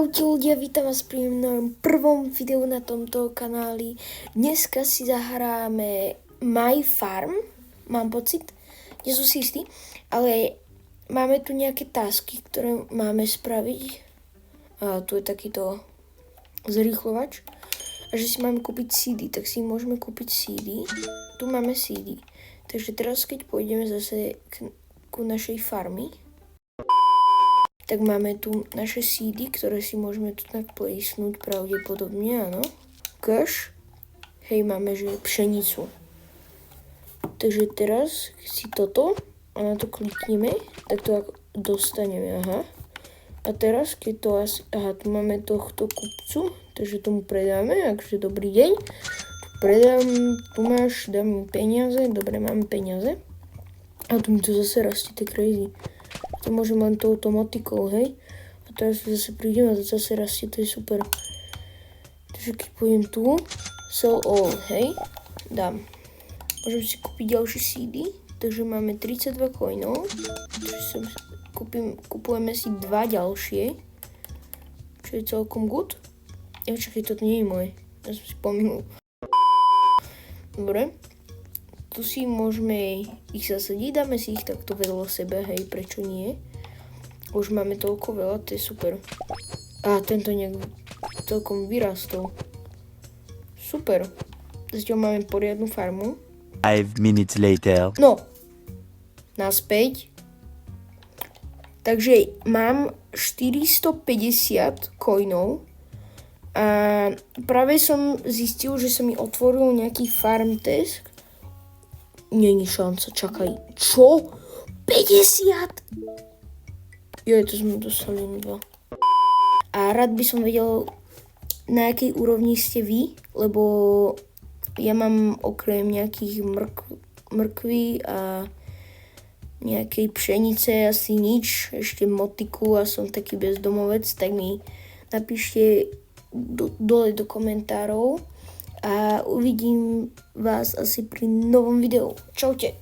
Čaute ľudia, vítam vás pri mojom prvom videu na tomto kanáli. Dneska si zahráme My Farm, mám pocit, nie som si istý, ale máme tu nejaké tasky, ktoré máme spraviť. A tu je takýto zrýchlovač. A že si máme kúpiť CD, tak si môžeme kúpiť CD. Tu máme CD. Takže teraz, keď pôjdeme zase ku našej farmy, tak máme tu naše CD, ktoré si môžeme tu tak plejsnúť pravdepodobne, áno. Cash. Hej, máme, že pšenicu. Takže teraz si toto a na to klikneme, tak to dostaneme, aha. A teraz, keď to asi, aha, tu máme tohto kupcu, takže tomu predáme, akože dobrý deň. Predám, tu máš, dám mi peniaze, dobre, máme peniaze. A tu mi to zase rastie, to je crazy. To môžem len touto motikou, hej. A teraz zase prídem a to zase rastie, to je super. Takže keď pôjdem tu, sell all, hej, dám. Môžem si kúpiť ďalší CD, takže máme 32 coinov. Takže kupujeme si dva ďalšie, čo je celkom good. Čakaj, toto nie je moje, ja som si pominul. Dobre. Tu si môžeme ich zasadiť, dáme si ich takto vedľa sebe, hej, prečo nie? Už máme toľko veľa, to je super. A tento nejak celkom vyrastol. Super. Zatiaľ máme poriadnu farmu. 5 minutes later. No, naspäť. Takže mám 450 coinov. A práve som zistil, že sa mi otvoril nejaký farm task. Není šanca, čakaj. Čo? 50? Joj, to sme dostali len 2. A rád by som vedel, na akej úrovni ste vy, lebo ja mám okrem nejakých mrkví a nejakej pšenice asi nič, ešte motiku a som taký bezdomovec, tak mi napíšte dole do komentárov. A uvidím vás asi pri novom videu. Čaute.